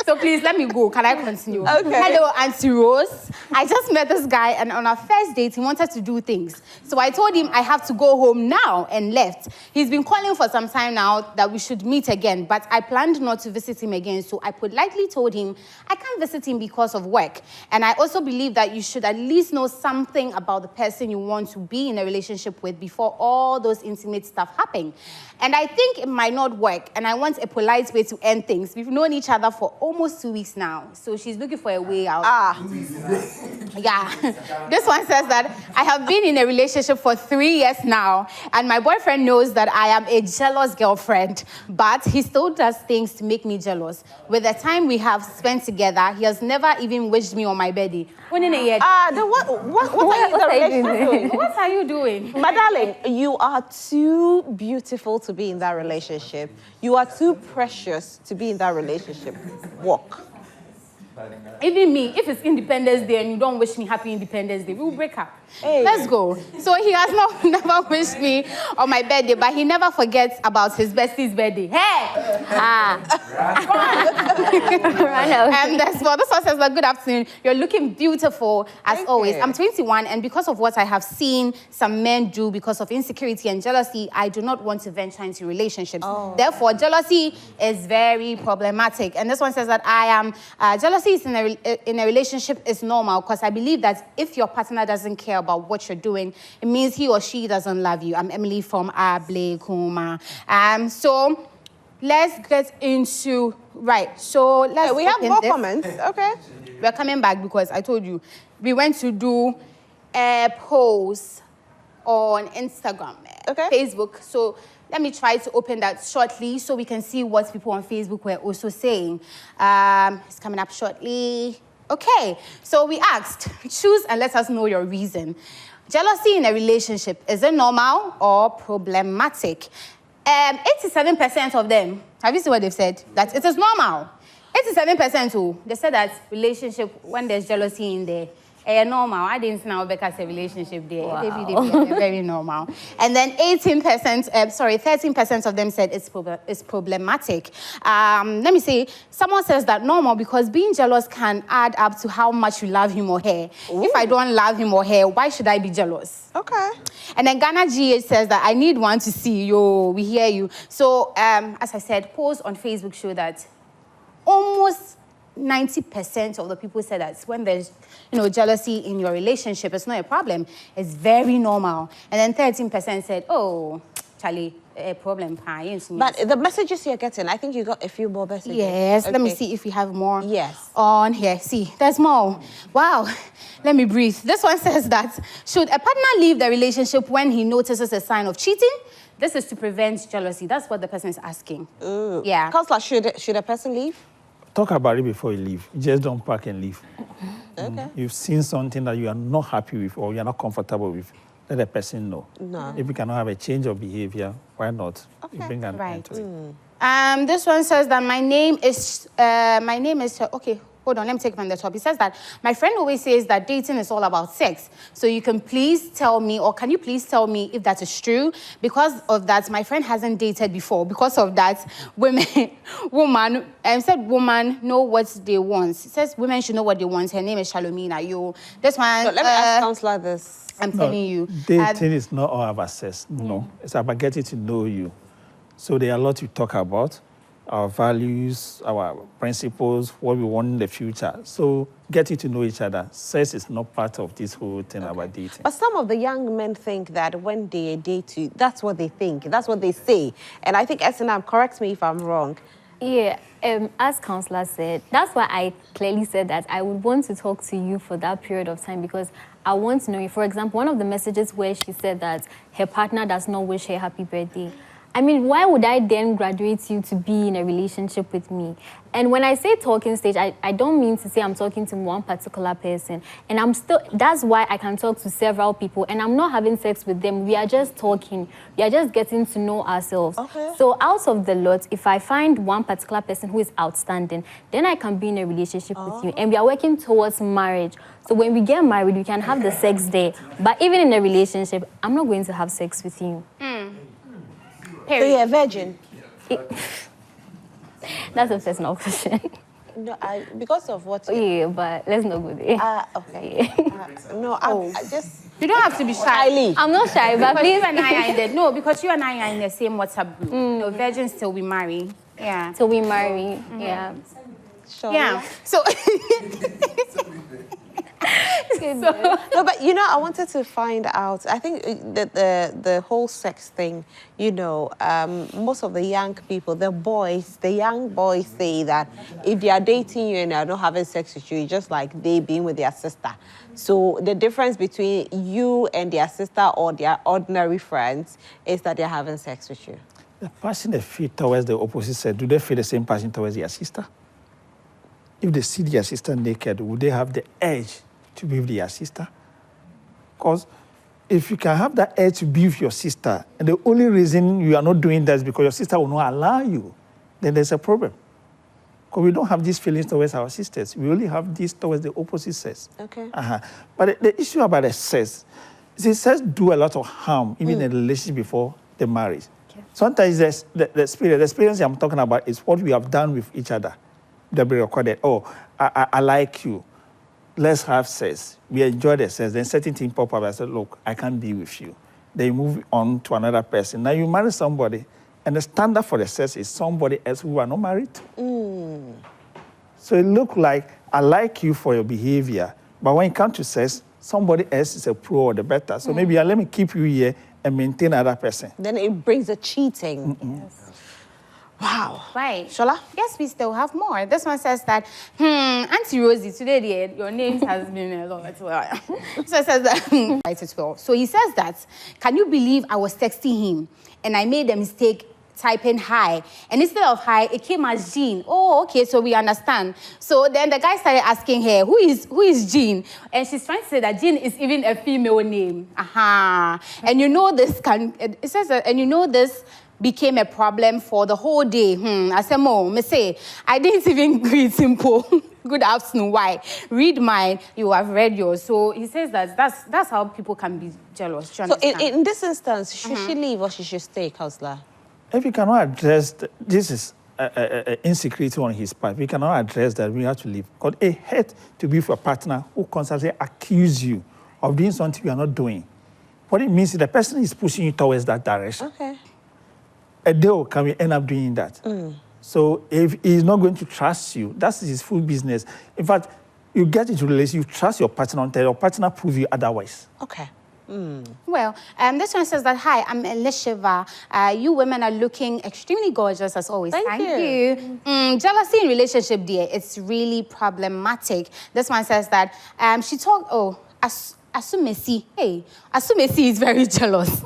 So please, let me go. Can I continue? Okay. Hello, Auntie Rose. I just met this guy, and on our first date, he wanted to do things. So I told him I have to go home now and left. He's been calling for some time now that we should meet again, but I planned not to visit him again. So I politely told him I can't visit him because of work. And I also believe that you should at least know something about the person you want to be in a relationship with before all those intimate stuff happen. And I think it might not work. And I want a polite way to end things. We've known each other for almost 2 weeks now. So she's looking for a way out. Yeah. This one says that I have been in a relationship for 3 years now, and my boyfriend knows that I am a jealous girlfriend, but he still does things to make me jealous. With the time we have spent together, he has never even wished me on my birthday. What are you doing? What are you doing? My darling, you are too beautiful to be in that relationship. You are too precious to be in that relationship. Walk. Even me, if it's Independence Day and you don't wish me happy Independence Day, we'll break up. Hey. Let's go. So he has never wished me on my birthday, but he never forgets about his bestie's birthday. Hey! And that's what this one says, like, good afternoon. You're looking beautiful as always. I'm 21, and because of what I have seen some men do because of insecurity and jealousy, I do not want to venture into relationships. Therefore, jealousy is very problematic. And this one says that I am jealousy is in a relationship is normal because I believe that if your partner doesn't care about what you're doing, it means he or she doesn't love you. I'm Emily from Ablekuma. So let's get into So let's. We have more comments. Okay. We're coming back because I told you we went to do a post on Instagram, Facebook. So let me try to open that shortly so we can see what people on Facebook were also saying. It's coming up shortly. Okay, so we asked, choose and let us know your reason. Jealousy in a relationship, is it normal or problematic? 87% of them, have you seen what they've said? That it is normal. 87% too. They said that relationship, when there's jealousy in there, normal. I didn't know because a relationship there. Wow. They're very normal. And then 13% of them said it's problematic. Let me see. Someone says that normal because being jealous can add up to how much you love him or her. Ooh. If I don't love him or her, why should I be jealous? Okay. And then Ghana GH says that I need one to see. Yo, we hear you. So, as I said, polls on Facebook show that almost 90% of the people said that when there's, jealousy in your relationship, it's not a problem. It's very normal. And then 13% said, oh, Charlie, a problem. But the messages you're getting, I think you got a few more messages. Yes, let me see if we have more. Yes. On here. See, there's more. Wow. Let me breathe. This one says that, should a partner leave the relationship when he notices a sign of cheating? This is to prevent jealousy. That's what the person is asking. Ooh. Yeah. Counselor, should a person leave? Talk about it before you leave. Just don't pack and leave. Okay. You've seen something that you are not happy with or you're not comfortable with, let the person know. No. If you cannot have a change of behavior, why not? Okay. You bring an end to it. This one says that my name is, okay. Hold on, let me take it from the top. He says that my friend always says that dating is all about sex. So you can please tell me, or can you please tell me if that is true? Because of that, my friend hasn't dated before. Because of that, women know what they want. It says women should know what they want. Her name is Shalomina. This one. So let me ask Counselor this. I'm telling you. Dating is not all about sex. No, it's about getting to know you. So there are a lot to talk about. Our values, our principles, what we want in the future. So getting to know each other. Sex is not part of this whole thing about dating. But some of the young men think that when they date you, that's what they think. That's what they say. And I think, Esinam, correct me if I'm wrong. Yeah, as Counselor said, that's why I clearly said that I would want to talk to you for that period of time because I want to know you. For example, one of the messages where she said that her partner does not wish her happy birthday. I mean, why would I then graduate you to be in a relationship with me? And when I say talking stage, I don't mean to say I'm talking to one particular person. And that's why I can talk to several people. And I'm not having sex with them. We are just talking. We are just getting to know ourselves. Okay. So out of the lot, if I find one particular person who is outstanding, then I can be in a relationship with you. And we are working towards marriage. So when we get married, we can have the sex there. But even in a relationship, I'm not going to have sex with you. So you're a virgin? That's a personal question. No, because of what? Yeah, but let's not go there. Okay. Yeah. No, I just... You don't have to be shy. I'm not shy, but please. You and I are in because you and I are in the same WhatsApp group. No, virgins till we marry. Yeah. Till we marry. Yeah. Sure. Yeah. So... No, but I wanted to find out. I think the whole sex thing. Most of the young people, the young boys say that if they are dating you and they are not having sex with you, it's just like they being with their sister. So the difference between you and their sister or their ordinary friends is that they're having sex with you. The passion they feel towards the opposite sex, do they feel the same passion towards their sister? If they see their sister naked, would they have the urge to be with their sister? Because if you can have that urge to be with your sister, and the only reason you are not doing that is because your sister will not allow you, then there's a problem. Because we don't have these feelings towards our sisters. We only have this towards the opposite sex. Okay. But the issue about the sex is sex do a lot of harm, even in a relationship before the marriage. Okay. Sometimes the experience I'm talking about is what we have done with each other. They'll be recorded. Oh, I like you. Let's have sex. We enjoy the sex. Then certain things pop up. I said, look, I can't be with you. They move on to another person. Now you marry somebody, and the standard for the sex is somebody else who are not married to. So it looks like I like you for your behavior, but when it comes to sex, somebody else is a pro or the better. So maybe let me keep you here and maintain another person. Then it brings the cheating. Yes. Wow. Right. Shola? Yes, we still have more. This one says that, Auntie Rosie, today your name has been a lot. So it says that, So he says that, can you believe I was texting him and I made a mistake type in hi. And instead of hi, it came as Jean. Oh, okay, so we understand. So then the guy started asking her, who is Jean? And she's trying to say that Jean is even a female name. Aha. And you know this it says that, and you know this became a problem for the whole day. I said, me say, I didn't even greet simple. Good afternoon, why? Read mine, you have read yours. So he says that that's how people can be jealous. So in this instance, should she leave or she should stay, Counselor? If we cannot address, this is insecurity on his part, we cannot address that, we have to leave. Because it hurt to be with a partner who constantly accuse you of doing something you are not doing. What it means is the person is pushing you towards that direction. Okay. A day will come, you end up doing that. So if he's not going to trust you, that's his full business. In fact, you get into a relationship, you trust your partner until your partner proves you otherwise. Okay. Well, this one says that, hi, I'm Elisheva. You women are looking extremely gorgeous as always. Thank you. Jealousy in relationship, dear, it's really problematic. This one says that she talked, Asumesi. Hey, Asumesi is very jealous.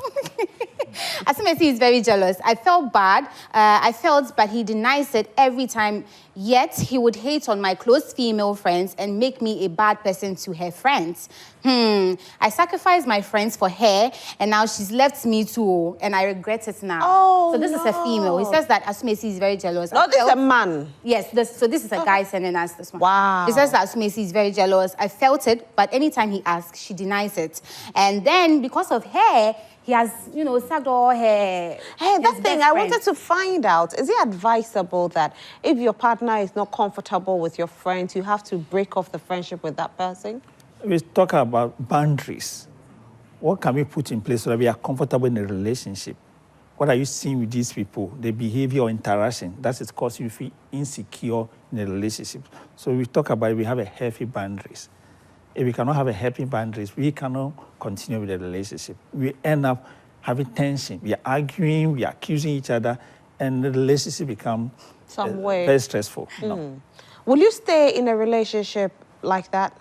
Asumesi is very jealous. I felt bad. But he denies it every time. Yet he would hate on my close female friends and make me a bad person to her friends. I sacrificed my friends for her, and now she's left me too, and I regret it now. Oh, so this is a female. He says that Asumesi is very jealous. No, this is a man. Yes, this is a guy sending us this one. Wow. He says that Asumesi is very jealous. I felt it, but anytime he asks, she denies it. And then because of her, he has, sacked all her. Hey, that thing, I wanted to find out, is it advisable that if your partner is not comfortable with your friends, you have to break off the friendship with that person? We talk about boundaries. What can we put in place so that we are comfortable in a relationship? What are you seeing with these people? The behavior or interaction, that is causing you to feel insecure in a relationship. So we talk about we have a healthy boundaries. If we cannot have a healthy boundaries, we cannot continue with the relationship. We end up having tension. We are arguing, we are accusing each other, and the relationship becomes very stressful. No. Will you stay in a relationship like that?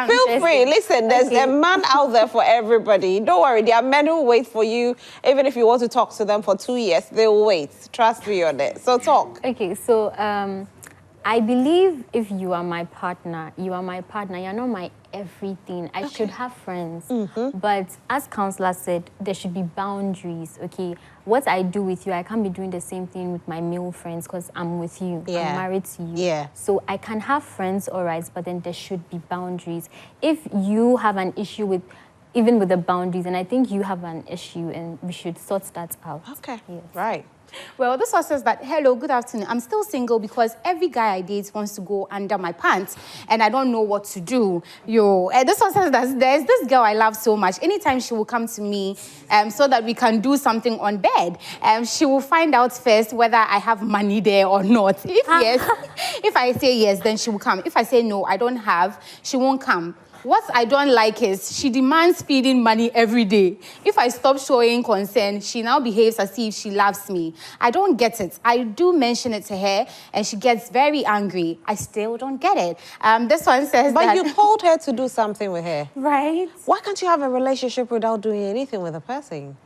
Feel free. Listen, there's a man out there for everybody. Don't worry, there are men who wait for you. Even if you want to talk to them for 2 years, they will wait. Trust me on it. So talk. Okay, so I believe if you are my partner, you're not my everything. I should have friends. But as Counselor said, there should be boundaries, okay? What I do with you, I can't be doing the same thing with my male friends because I'm with you. Yeah. I'm married to you. Yeah. So I can have friends, all right, but then there should be boundaries. If you have an issue even with the boundaries, and I think you have an issue, and we should sort that out. Okay, yes. right. Well, this one says that, hello, good afternoon. I'm still single because every guy I date wants to go under my pants and I don't know what to do. And this one says that there's this girl I love so much. Anytime she will come to me so that we can do something on bed, she will find out first whether I have money there or not. If yes, if I say yes, then she will come. If I say no, I don't have, she won't come. What I don't like is she demands feeding money every day. If I stop showing concern, she now behaves as if she loves me. I don't get it. I do mention it to her, and she gets very angry. I still don't get it. This one says But you told her to do something with her. Right. Why can't you have a relationship without doing anything with a person?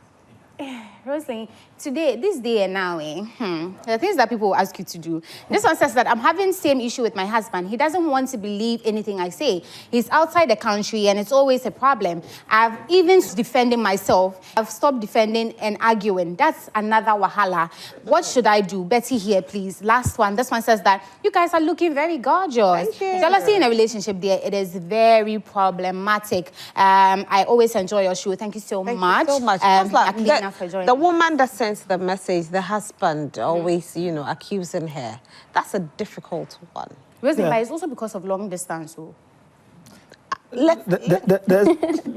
Rosalind, this day and now, the things that people ask you to do. This one says that I'm having same issue with my husband. He doesn't want to believe anything I say. He's outside the country and it's always a problem. I've even defending myself. I've stopped defending and arguing. That's another wahala. What should I do? Betty here, please. Last one. This one says that you guys are looking very gorgeous. Thank you. Jealousy in a relationship, dear, it is very problematic. I always enjoy your show. Thank you so much. Thank you so much. The woman that sends the message, the husband always, accusing her. That's a difficult one. Rosemary, but it's also because of long distance. So.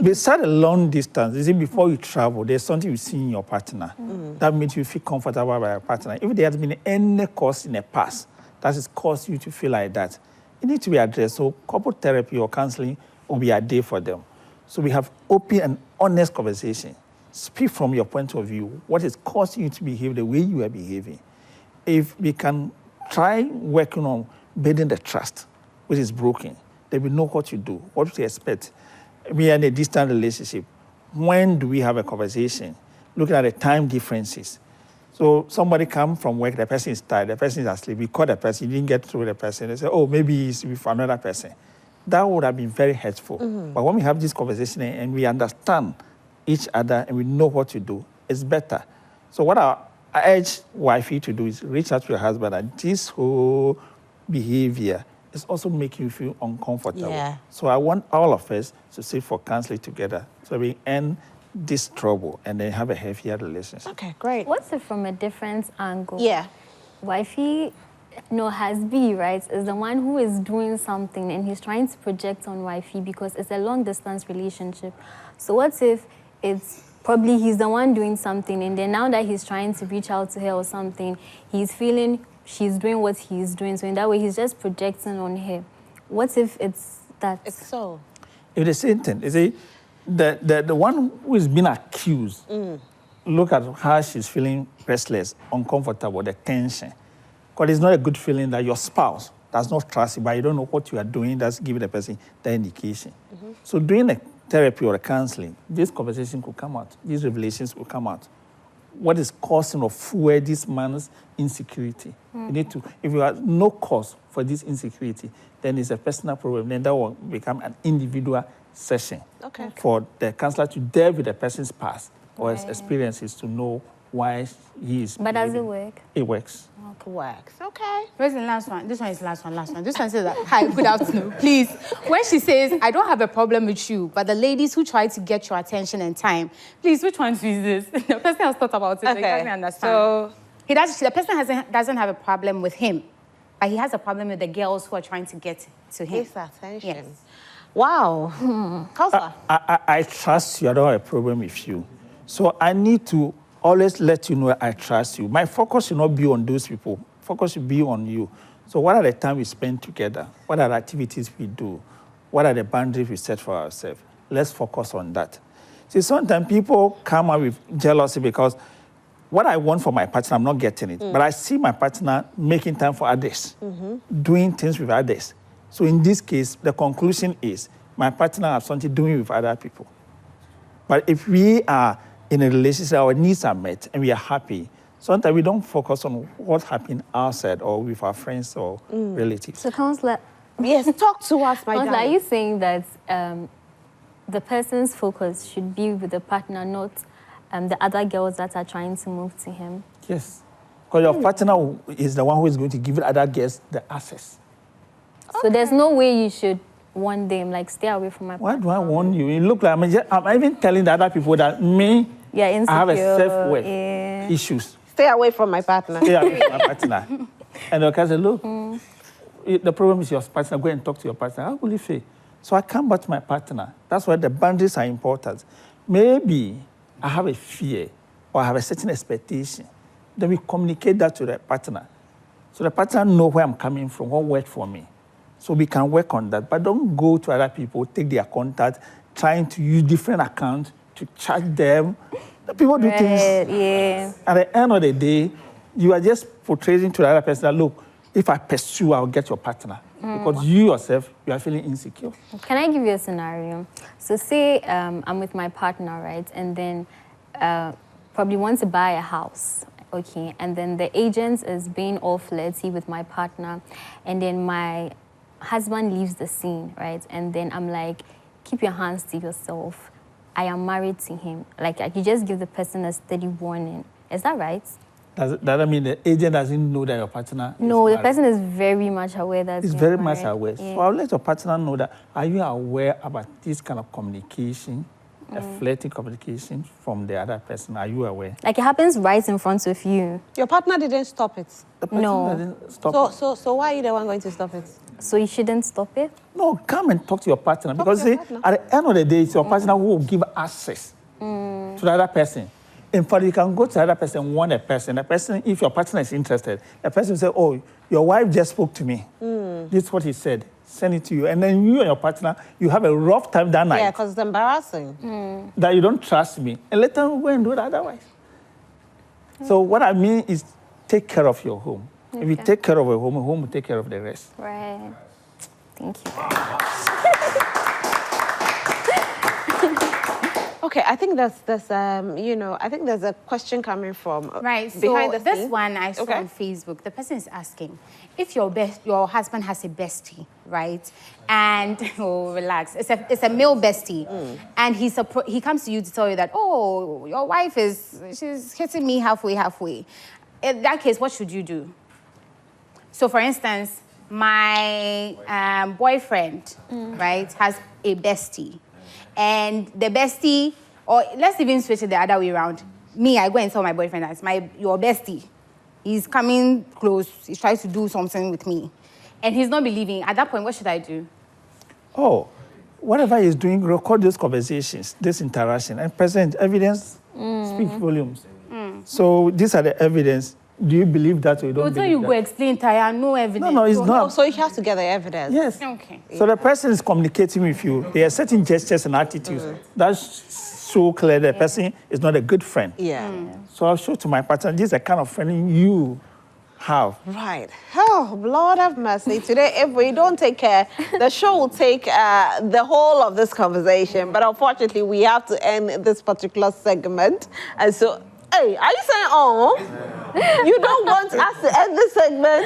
Beside a long distance, you see, before you travel, there's something you see in your partner that makes you feel comfortable by your partner. If there has been any cause in the past that has caused you to feel like that, it needs to be addressed. So couple therapy or counseling will be a day for them. So we have open and honest conversation. Speak from your point of view. What is causing you to behave the way you are behaving? If we can try working on building the trust, which is broken, then we know what you do, what to expect. We are in a distant relationship. when do we have a conversation? Looking at the time differences. So somebody come from work, the person is tired, the person is asleep. We call the person, you didn't get through the person. They say, oh, maybe he's with another person. That would have been very hurtful. But when we have this conversation and we understand each other and we know what to do, it's better. So what I urge wifey to do is reach out to your husband, and this whole behavior is also making you feel uncomfortable. Yeah. So I want all of us to sit for counseling together so we end this trouble and then have a healthier relationship. Okay, great. What's it from a different angle? Yeah. Wifey, no, has B, right, is the one who is doing something and he's trying to project on wifey because it's a long distance relationship. So what if it's probably he's the one doing something and then now that he's trying to reach out to her or something, he's feeling she's doing what he's doing. So in that way, he's just projecting on her. What if it's that? It's so. It's the same thing. You see, the one who is being accused, look at how she's feeling restless, uncomfortable, the tension. Because it's not a good feeling that your spouse does not trust you, but you don't know what you are doing. That's giving the person the indication. So doing a therapy or a counseling, this conversation could come out. These revelations will come out. What is causing or fuel this man's insecurity? You need to, if you have no cause for this insecurity, then it's a personal problem. Then that will become an individual session for the counselor to delve with the person's past or his experiences to know why he is. But does it work? It works. It works. Okay. Where's the last one? This one is the last one. This one says that, hi, good afternoon. Please, when she says, I don't have a problem with you, but the ladies who try to get your attention and time, please, which one is this? The person has thought about it. Okay. He doesn't understand. So The person doesn't have a problem with him, but he has a problem with the girls who are trying to get to him. his attention. Yes. Wow. Counselor. I trust you. I don't have a problem with you. So I need to always let you know I trust you. My focus should not be on those people. Focus should be on you. So what are the time we spend together? What are the activities we do? What are the boundaries we set for ourselves? Let's focus on that. See, sometimes people come up with jealousy because what I want for my partner, I'm not getting it. But I see my partner making time for others, doing things with others. So in this case, the conclusion is my partner has something doing with other people. But if we are in a relationship, our needs are met and we are happy, sometimes we don't focus on what happened outside or with our friends or relatives. So, counselor, Yes, talk to us, my counselor, are darling. you saying that the person's focus should be with the partner, not the other girls that are trying to move to him? Yes. Because your partner is the one who is going to give other guests the access. So there's no way you should warn them, like, stay away from my Why partner. do I warn you? You look like I'm even telling the other people that Yeah, insecure. I have a self-worth Yeah. issues. Stay away from my partner. Stay away from my partner. And the guy said, look, the problem is your partner. Go and talk to your partner. How will you feel? So I come back to my partner. That's why the boundaries are important. Maybe I have a fear or I have a certain expectation. Then we communicate that to the partner. So the partner know where I'm coming from, what worked for me. So we can work on that. But don't go to other people, take their contact, trying to use different accounts to charge them. The people do things. Yeah. At the end of the day, you are just portraying to the other person that, look, if I pursue, I'll get your partner. Because you yourself, you are feeling insecure. Can I give you a scenario? So say I'm with my partner, right? And then probably want to buy a house, okay? And then the agent is being all flirty with my partner. And then my husband leaves the scene, right? And then I'm like, keep your hands to yourself. I am married to him. Like you just give the person a steady warning. Is that right? Does that mean the agent doesn't know that your partner No, is the married? person is very much aware that It's you're very much married. aware. Yeah. So I'll let your partner know that, are you aware about this kind of communication, a flirting communication from the other person? Are you aware? Like it happens right in front of you. Your partner didn't stop it. The person No. doesn't stop it. So why are you the one going to stop it? So you shouldn't stop it? No, come and talk to your partner. Because to your see, partner. at the end of the day, it's your partner who will give access to the other person. In fact, you can go to the other person and warn a person. The person, if your partner is interested, the person will say, oh, your wife just spoke to me. This is what he said. Send it to you. And then you and your partner, you have a rough time that night. Yeah, because it's embarrassing. That you don't trust me. And let them go and do it otherwise. So what I mean is take care of your home. If you take care of your home will take care of the rest. Right. Thank you. Okay, I think there's you know, I think there's a question coming from Right, so behind the this scenes. one I saw Okay. on Facebook. The person is asking if your husband has a bestie, right? And oh, relax, it's a male bestie, and he comes to you to tell you that, oh, your wife she's hitting me halfway. In that case, what should you do? So, for instance, my boyfriend, right, has a bestie, and the bestie, or let's even switch it the other way around. Me, I go and tell my boyfriend that your bestie. He's coming close. He's trying to do something with me, and he's not believing. At that point, what should I do? Oh, whatever he's doing, record those conversations, this interaction, and present evidence speaks volumes. So these are the evidence. Do you believe that or you don't Until believe you that? go explain, Taya, no evidence. No, it's Oh, not. so you have to get the evidence. Yes. Okay. So the person is communicating with you. There are certain gestures and attitudes that's so clear the person is not a good friend. Yeah. So I'll show to my partner, this is the kind of friend you have. Right. Oh, Lord have mercy. Today, if we don't take care, the show will take the whole of this conversation. But unfortunately, we have to end this particular segment. And so, hey, are you saying, oh, you don't want us to end this segment?